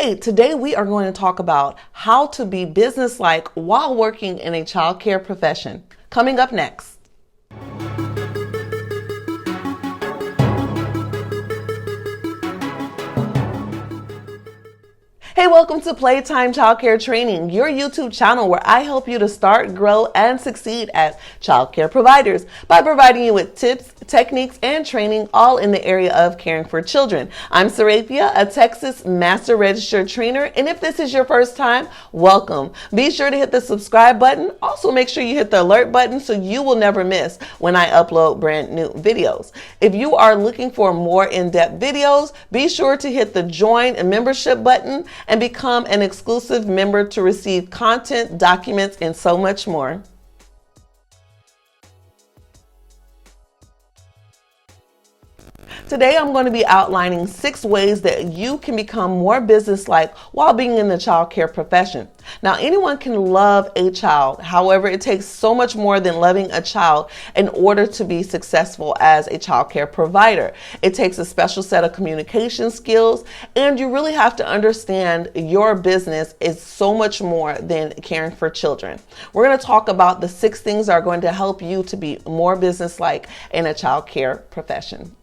Hey, today we are going to talk about how to be businesslike while working in a childcare profession. Coming up next. Hey, welcome to Playtime Childcare Training, your YouTube channel where I help you to start, grow, and succeed as childcare providers by providing you with tips, techniques, and training all in the area of caring for children. I'm Sarafia, a Texas Master Registered Trainer, and if this is your first time, welcome. Be sure to hit the subscribe button. Also, make sure you hit the alert button so you will never miss when I upload brand new videos. If you are looking for more in-depth videos, be sure to hit the join a membership button and become an exclusive member to receive content, documents, and so much more. Today, I'm going to be outlining 6 ways that you can become more businesslike while being in the childcare profession. Now, anyone can love a child. However, it takes so much more than loving a child in order to be successful as a childcare provider. It takes a special set of communication skills, and you really have to understand your business is so much more than caring for children. We're going to talk about the 6 things that are going to help you to be more businesslike in a childcare profession.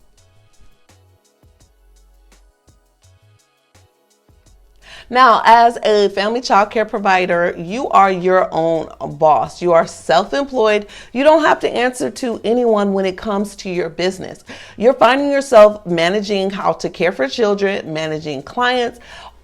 Now, as a family child care provider, you are your own boss. You are self-employed. You don't have to answer to anyone when it comes to your business. You're finding yourself managing how to care for children, managing clients,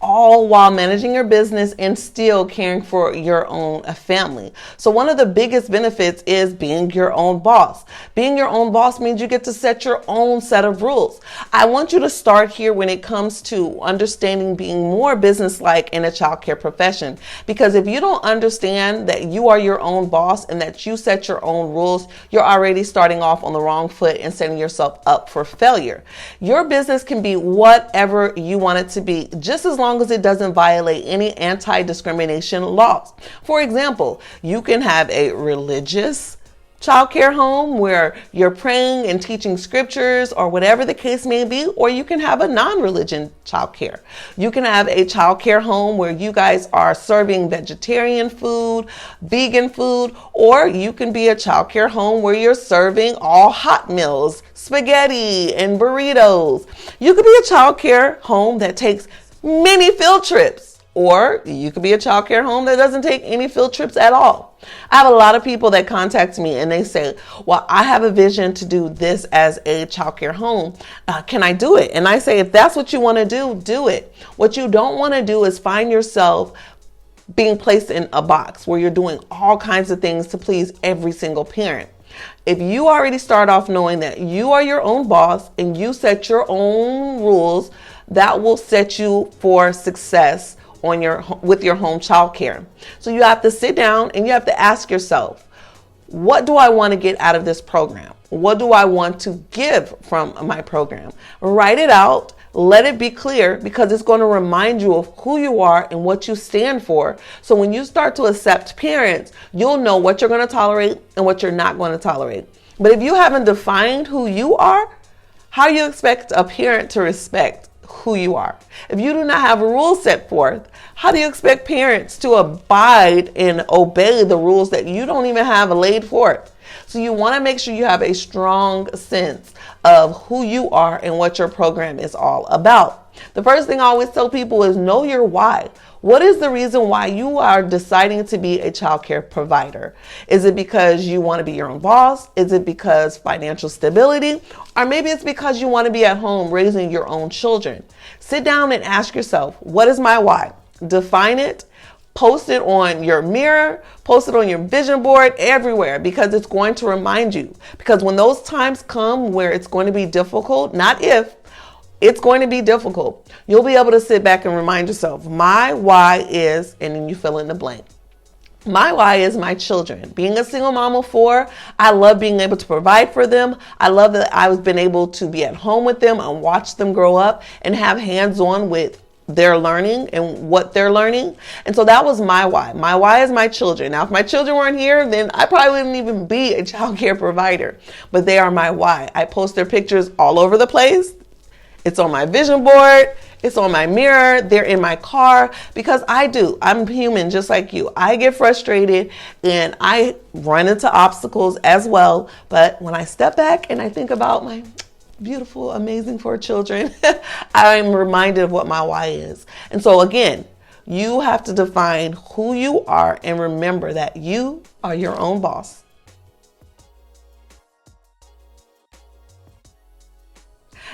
all while managing your business and still caring for your own family. So one of the biggest benefits is being your own boss. Being your own boss means you get to set your own set of rules. I want you to start here when it comes to understanding being more businesslike in a childcare profession. Because if you don't understand that you are your own boss and that you set your own rules, you're already starting off on the wrong foot and setting yourself up for failure. Your business can be whatever you want it to be, just as long as it doesn't violate any anti-discrimination laws. For example, you can have a religious childcare home where you're praying and teaching scriptures or whatever the case may be, or you can have a non-religion childcare. You can have a childcare home where you guys are serving vegetarian food, vegan food, or you can be a childcare home where you're serving all hot meals, spaghetti and burritos. You could be a childcare home that takes many field trips, or you could be a childcare home that doesn't take any field trips at all. I have a lot of people that contact me and they say, well, I have a vision to do this as a childcare home. Can I do it? And I say, if that's what you want to do, do it. What you don't want to do is find yourself being placed in a box where you're doing all kinds of things to please every single parent. If you already start off knowing that you are your own boss and you set your own rules, that will set you for success with your home child care. So you have to sit down and you have to ask yourself, what do I want to get out of this program? What do I want to give from my program? Write it out. Let it be clear, because it's going to remind you of who you are and what you stand for. So when you start to accept parents, you'll know what you're going to tolerate and what you're not going to tolerate. But if you haven't defined who you are, how do you expect a parent to respect who you are? If you do not have rules set forth, how do you expect parents to abide and obey the rules that you don't even have laid forth? So you want to make sure you have a strong sense of who you are and what your program is all about. The first thing I always tell people is know your why. What is the reason why you are deciding to be a childcare provider? Is it because you want to be your own boss? Is it because financial stability? Or maybe it's because you want to be at home raising your own children. Sit down and ask yourself, what is my why? Define it. Post it on your mirror, post it on your vision board, everywhere, because it's going to remind you. Because when those times come where it's going to be difficult, not if, it's going to be difficult, you'll be able to sit back and remind yourself, my why is, and then you fill in the blank. My why is my children. Being a single mom of 4, I love being able to provide for them. I love that I've been able to be at home with them and watch them grow up and have hands-on with their learning and what they're learning. And so that was my why. My why is my children. Now, if my children weren't here, then I probably wouldn't even be a child care provider, but they are my why. I post their pictures all over the place. It's on my vision board. It's on my mirror. They're in my car because I'm human just like you. I get frustrated and I run into obstacles as well. But when I step back and I think about my beautiful, amazing 4 children, I'm reminded of what my why is. And so again, you have to define who you are and remember that you are your own boss.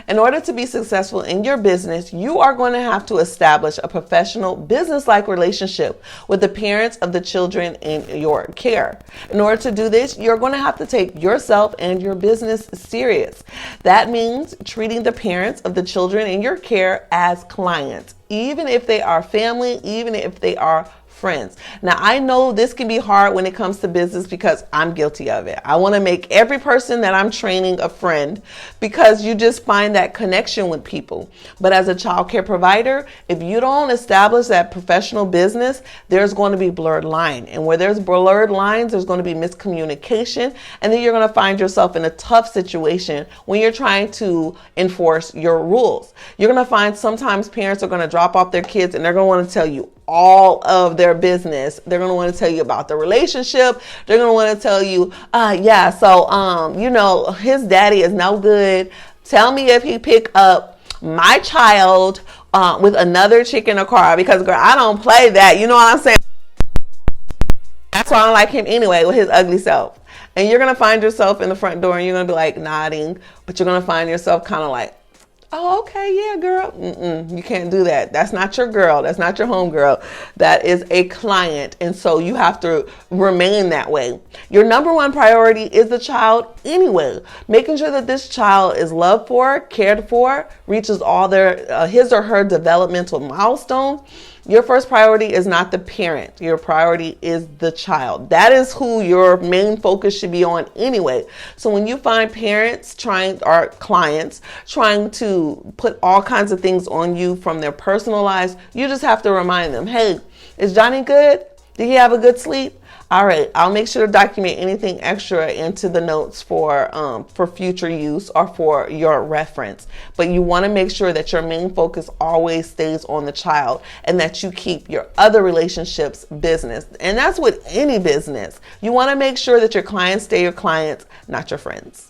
In order to be successful in your business, you are going to have to establish a professional, business-like relationship with the parents of the children in your care. In order to do this, you're going to have to take yourself and your business serious. That means treating the parents of the children in your care as clients, even if they are family, even if they are friends. Now, I know this can be hard when it comes to business because I'm guilty of it. I want to make every person that I'm training a friend because you just find that connection with people. But as a child care provider, if you don't establish that professional business, there's going to be blurred line. And where there's blurred lines, there's going to be miscommunication. And then you're going to find yourself in a tough situation when you're trying to enforce your rules. You're going to find sometimes parents are going to drop off their kids and they're going to want to tell you all of their business. They're going to want to tell you about the relationship. They're going to want to tell you, his daddy is no good. Tell me if he pick up my child with another chick in a car, because girl, I don't play that. You know what I'm saying? That's why I don't like him anyway, with his ugly self. And you're going to find yourself in the front door and you're going to be like nodding, but you're going to find yourself kind of like, oh, okay, yeah, girl. You can't do that. That's not your girl. That's not your home girl. That is a client. And so you have to remain that way. Your number one priority is the child anyway. Making sure that this child is loved for, cared for, reaches all his or her developmental milestones. Your first priority is not the parent. Your priority is the child. That is who your main focus should be on anyway. So when you find parents or clients trying to put all kinds of things on you from their personal lives, you just have to remind them, hey, is Johnny good? Did he have a good sleep? All right, I'll make sure to document anything extra into the notes for future use or for your reference. But you want to make sure that your main focus always stays on the child and that you keep your other relationships business. And that's with any business. You want to make sure that your clients stay your clients, not your friends.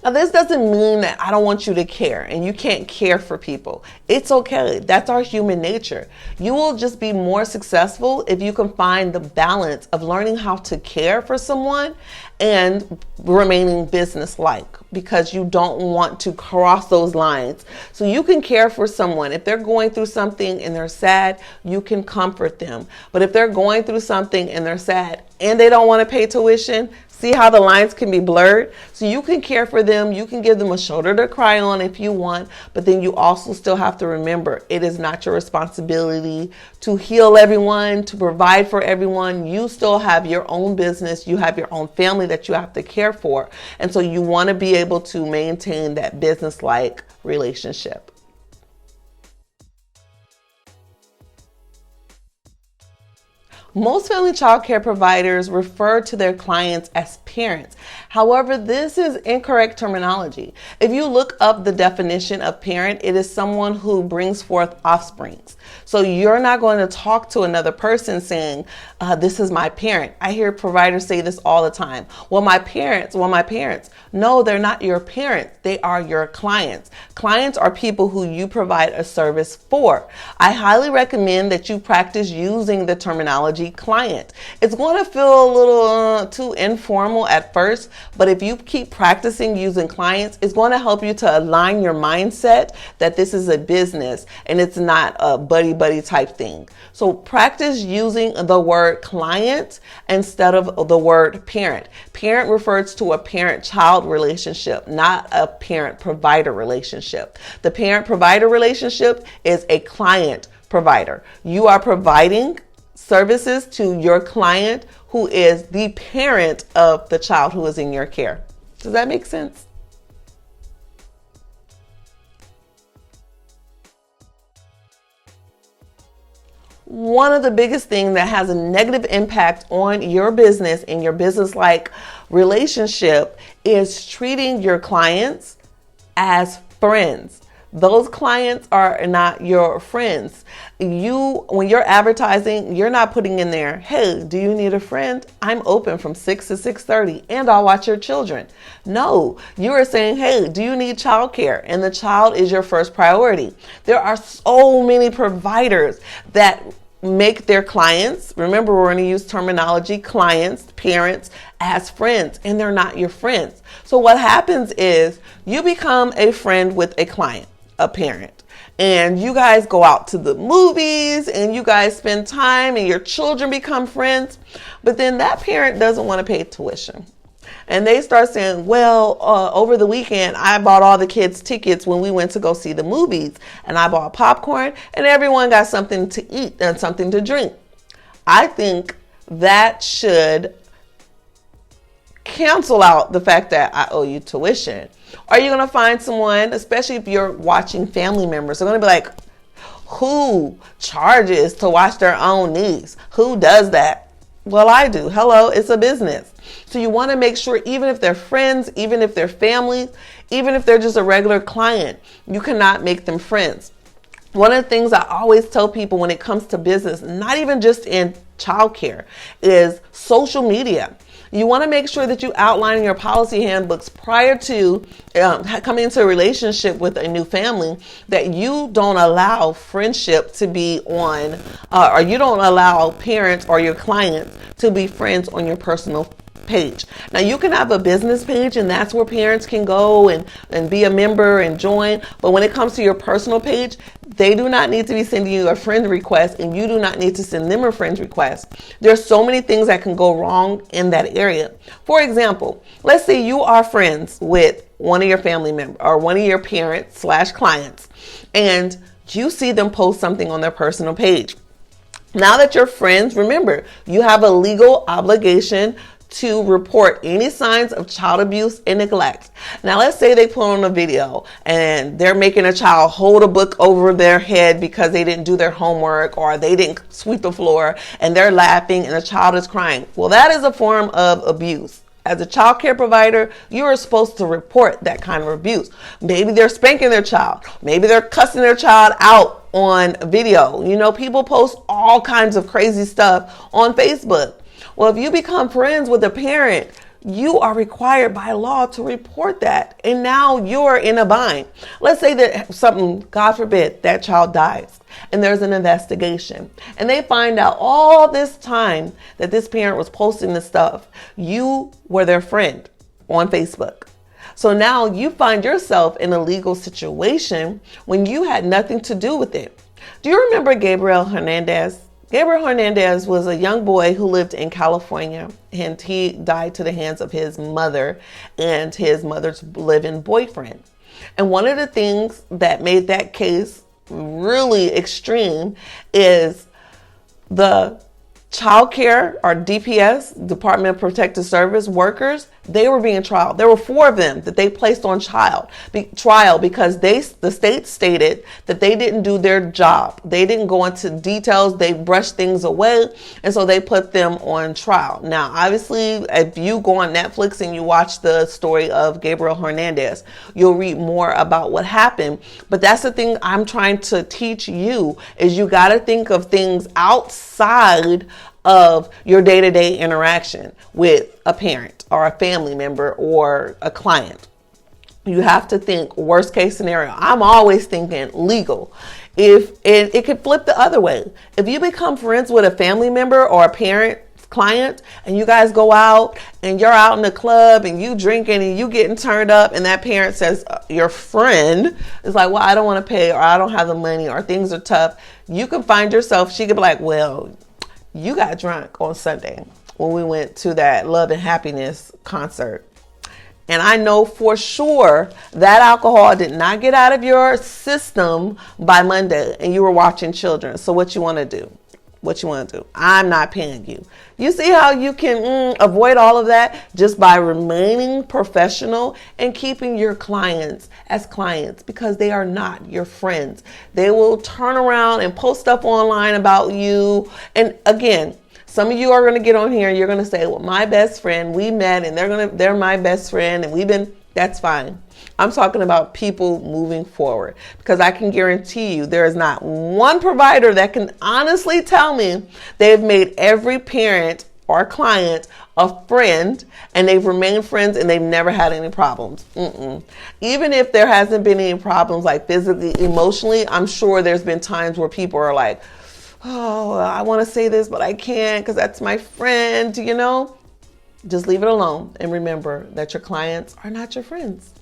Now, this doesn't mean that I don't want you to care and you can't care for people. It's okay. That's our human nature. You will just be more successful if you can find the balance of learning how to care for someone and remaining business-like, because you don't want to cross those lines. So you can care for someone. If they're going through something and they're sad, you can comfort them. But if they're going through something and they're sad and they don't want to pay tuition, see how the lines can be blurred? So you can care for them. You can give them a shoulder to cry on if you want, but then you also still have to remember it is not your responsibility to heal everyone, to provide for everyone. You still have your own business. You have your own family that you have to care for. And so you want to be able to maintain that business-like relationship. Most family child care providers refer to their clients as parents. However, this is incorrect terminology. If you look up the definition of parent, it is someone who brings forth offsprings. So you're not going to talk to another person saying, this is my parent. I hear providers say this all the time. My parents. No, they're not your parents. They are your clients. Clients are people who you provide a service for. I highly recommend that you practice using the terminology client. It's going to feel a little too informal at first, but if you keep practicing using clients, it's going to help you to align your mindset that this is a business and it's not a buddy type thing. So practice using the word client instead of the word parent. Parent refers to a parent-child relationship, not a parent-provider relationship. The parent-provider relationship is a client-provider. You are providing services to your client who is the parent of the child who is in your care. Does that make sense? One of the biggest things that has a negative impact on your business and your business-like relationship is treating your clients as friends. Those clients are not your friends. When you're advertising, you're not putting in there, hey, do you need a friend? I'm open from 6 to 6:30 and I'll watch your children. No, you are saying, hey, do you need childcare? And the child is your first priority. There are so many providers that make their clients, remember we're going to use terminology, clients, parents, as friends, and they're not your friends. So what happens is you become a friend with a client, a parent, and you guys go out to the movies and you guys spend time and your children become friends, but then that parent doesn't want to pay tuition. And they start saying, well, over the weekend, I bought all the kids tickets when we went to go see the movies, and I bought popcorn and everyone got something to eat and something to drink. I think that should cancel out the fact that I owe you tuition. Are you going to find someone, especially if you're watching family members, they're going to be like, who charges to watch their own niece? Who does that? Well, I do. Hello, it's a business. So you want to make sure, even if they're friends, even if they're family, even if they're just a regular client, you cannot make them friends. One of the things I always tell people when it comes to business, not even just in childcare, is social media. You want to make sure that you outline in your policy handbooks prior to coming into a relationship with a new family that you don't allow friendship to be on, or you don't allow parents or your clients to be friends on your personal page. Now you can have a business page and that's where parents can go and be a member and join. But when it comes to your personal page, they do not need to be sending you a friend request and you do not need to send them a friend request. There's so many things that can go wrong in that area. For example, let's say you are friends with one of your family members or one of your parents / clients, and you see them post something on their personal page. Now that you're friends, remember, you have a legal obligation to report any signs of child abuse and neglect. Now, let's say they put on a video and they're making a child hold a book over their head because they didn't do their homework or they didn't sweep the floor, and they're laughing and the child is crying. Well, that is a form of abuse. As a child care provider, you are supposed to report that kind of abuse. Maybe they're spanking their child. Maybe they're cussing their child out on video. You know, people post all kinds of crazy stuff on Facebook. Well, if you become friends with a parent, you are required by law to report that. And now you're in a bind. Let's say that something, God forbid, that child dies and there's an investigation and they find out all this time that this parent was posting this stuff. You were their friend on Facebook. So now you find yourself in a legal situation when you had nothing to do with it. Do you remember Gabriel Hernandez? Gabriel Hernandez was a young boy who lived in California, and he died to the hands of his mother and his mother's live-in boyfriend. And one of the things that made that case really extreme is the child care, or DPS, Department of Protective Service workers, they were being trialed. There were 4 of them that they placed on trial because the state stated that they didn't do their job. They didn't go into details. They brushed things away. And so they put them on trial. Now, obviously, if you go on Netflix and you watch the story of Gabriel Hernandez, you'll read more about what happened. But that's the thing I'm trying to teach you, is you got to think of things outside of your day-to-day interaction with a parent or a family member or a client. You have to think worst case scenario. I'm always thinking legal. If it could flip the other way. If you become friends with a family member or a parent client and you guys go out and you're out in the club and you drinking and you getting turned up, and that parent says your friend is like, well, I don't want to pay, or I don't have the money, or things are tough. You can find yourself, she could be like, well, you got drunk on Sunday when we went to that Love and Happiness concert. And I know for sure that alcohol did not get out of your system by Monday and you were watching children. So what you want to do? I'm not paying you. You see how you can avoid all of that just by remaining professional and keeping your clients as clients, because they are not your friends. They will turn around and post stuff online about you. And again, some of you are going to get on here and you're going to say, well, my best friend, we met and they're my best friend and we've been That's fine. I'm talking about people moving forward, because I can guarantee you there is not one provider that can honestly tell me they've made every parent or client a friend and they've remained friends and they've never had any problems. Even if there hasn't been any problems like physically, emotionally, I'm sure there's been times where people are like, oh, I want to say this, but I can't because that's my friend, Just leave it alone and remember that your clients are not your friends.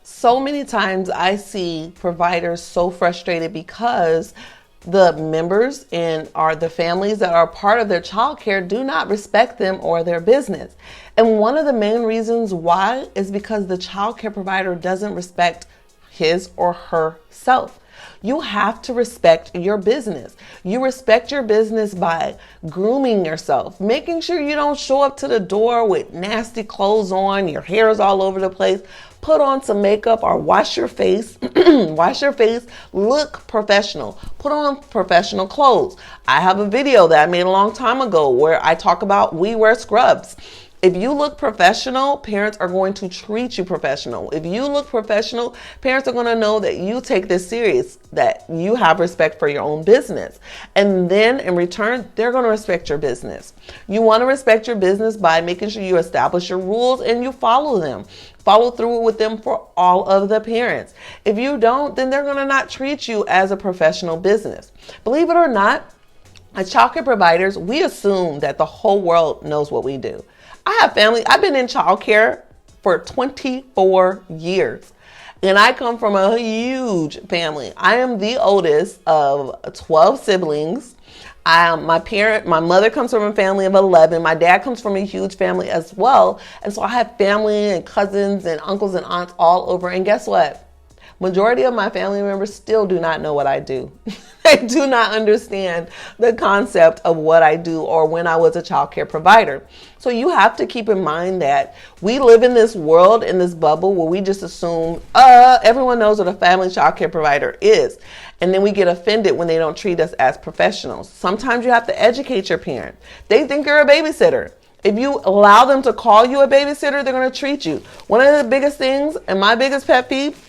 So many times I see providers so frustrated because the members and the families that are part of their child care do not respect them or their business. And one of the main reasons why is because the child care provider doesn't respect his or herself. You have to respect your business. You respect your business by grooming yourself, making sure you don't show up to the door with nasty clothes on, your hair is all over the place. Put on some makeup or wash your face. Look professional. Put on professional clothes. I have a video that I made a long time ago where I talk about we wear scrubs. If you look professional, parents are going to treat you professional. If you look professional, parents are going to know that you take this serious, that you have respect for your own business. And then in return, they're going to respect your business. You want to respect your business by making sure you establish your rules and you follow them. Follow through with them for all of the parents. If you don't, then they're going to not treat you as a professional business. Believe it or not, as childcare providers, we assume that the whole world knows what we do. I have family. I've been in childcare for 24 years. And I come from a huge family. I am the oldest of 12 siblings. My mother comes from a family of 11. My dad comes from a huge family as well. And so I have family and cousins and uncles and aunts all over. And guess what? Majority of my family members still do not know what I do. They do not understand the concept of what I do or when I was a child care provider. So you have to keep in mind that we live in this world, in this bubble where we just assume everyone knows what a family child care provider is. And then we get offended when they don't treat us as professionals. Sometimes you have to educate your parent. They think you're a babysitter. If you allow them to call you a babysitter, they're going to treat you. One of the biggest things and my biggest pet peeve,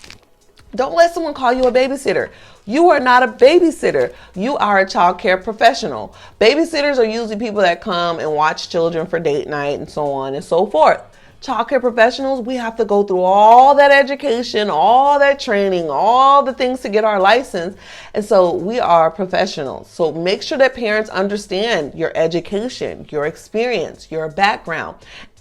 don't let someone call you a babysitter. You are not a babysitter. You are a child care professional. Babysitters are usually people that come and watch children for date night and so on and so forth. Child care professionals, we have to go through all that education, all that training, all the things to get our license. And so we are professionals. So make sure that parents understand your education, your experience, your background,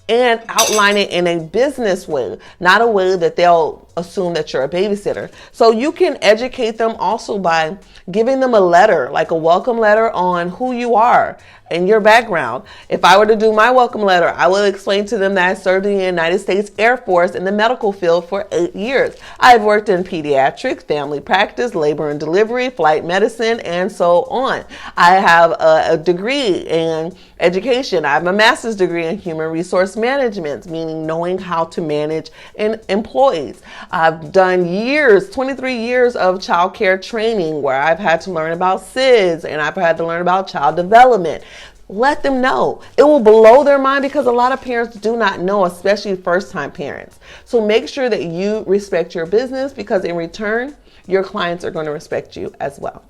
and outline it in a business way, not a way that they'll assume that you're a babysitter. So you can educate them also by giving them a letter, like a welcome letter on who you are and your background. If I were to do my welcome letter, I will explain to them that I served in the United States Air Force in the medical field for 8 years. I've worked in pediatrics, family practice, labor and delivery, flight medicine, and so on. I have a degree in education. I have a master's degree in human resource management, meaning knowing how to manage employees. I've done 23 years of childcare training where I've had to learn about SIDS and I've had to learn about child development. Let them know. It will blow their mind because a lot of parents do not know, especially first-time parents. So make sure that you respect your business because in return, your clients are going to respect you as well.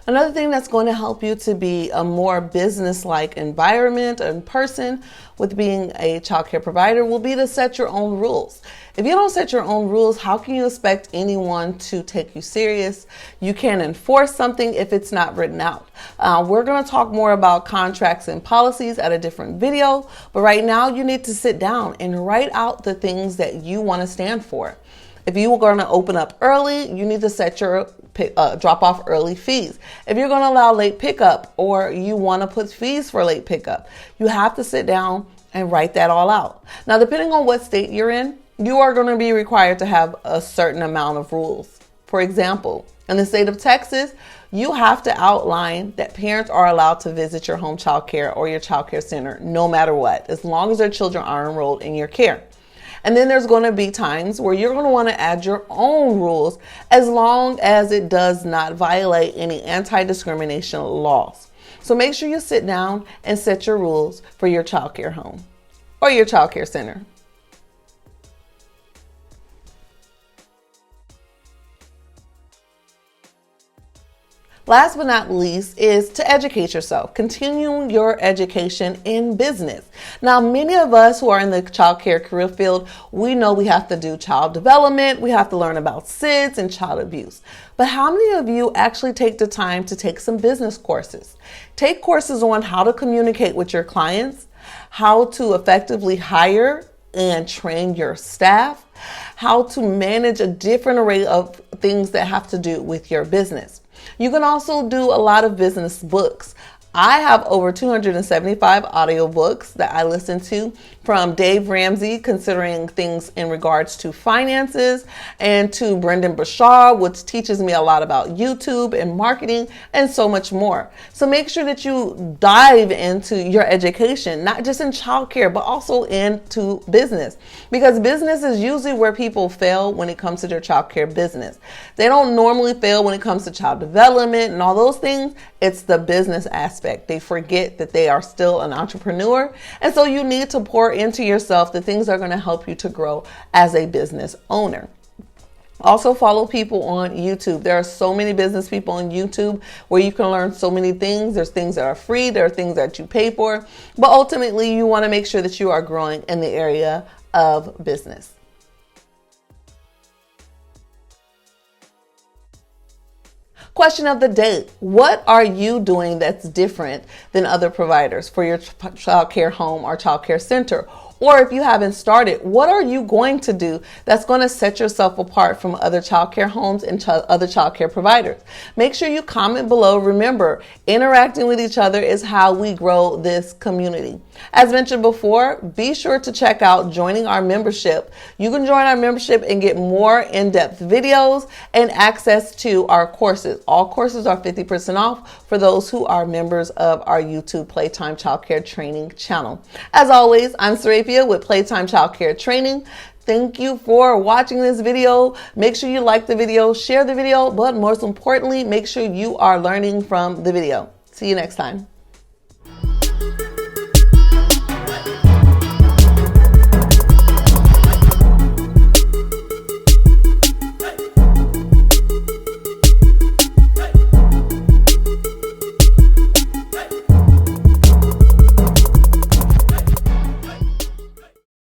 Another thing that's going to help you to be a more business-like environment and person with being a childcare provider will be to set your own rules. If you don't set your own rules, how can you expect anyone to take you serious? You can't enforce something if it's not written out. We're going to talk more about contracts and policies at a different video, but right now you need to sit down and write out the things that you want to stand for. If you are going to open up early, you need to set your drop off early fees. If you're going to allow late pickup or you want to put fees for late pickup, you have to sit down and write that all out. Now, depending on what state you're in, you are going to be required to have a certain amount of rules. For example, in the state of Texas, you have to outline that parents are allowed to visit your home child care or your child care center no matter what, as long as their children are enrolled in your care. And then there's going to be times where you're going to want to add your own rules as long as it does not violate any anti-discrimination laws. So make sure you sit down and set your rules for your childcare home or your childcare center. Last but not least is to educate yourself. Continue your education in business. Now, many of us who are in the childcare career field, we know we have to do child development. We have to learn about SIDS and child abuse. But how many of you actually take the time to take some business courses? Take courses on how to communicate with your clients, how to effectively hire and train your staff, how to manage a different array of things that have to do with your business. You can also do a lot of business books. I have over 275 audiobooks that I listen to from Dave Ramsey, considering things in regards to finances, and to Brendan Bashar, which teaches me a lot about YouTube and marketing and so much more. So make sure that you dive into your education, not just in childcare, but also into business, because business is usually where people fail when it comes to their childcare business. They don't normally fail when it comes to child development and all those things. It's the business aspect. They forget that they are still an entrepreneur. And so you need to pour into yourself the things that are going to help you to grow as a business owner. Also follow people on YouTube. There are so many business people on YouTube where you can learn so many things. There's things that are free. There are things that you pay for. But ultimately, you want to make sure that you are growing in the area of business. Question of the day. What are you doing that's different than other providers for your child care home or child care center? Or if you haven't started, what are you going to do that's going to set yourself apart from other childcare homes and other childcare providers? Make sure you comment below. Remember, interacting with each other is how we grow this community. As mentioned before, be sure to check out joining our membership. You can join our membership and get more in-depth videos and access to our courses. All courses are 50% off for those who are members of our YouTube Playtime Childcare Training channel. As always, I'm Sarapia with Playtime Childcare Training. Thank you for watching this video. Make sure you like the video, share the video, but most importantly, make sure you are learning from the video. See you next time.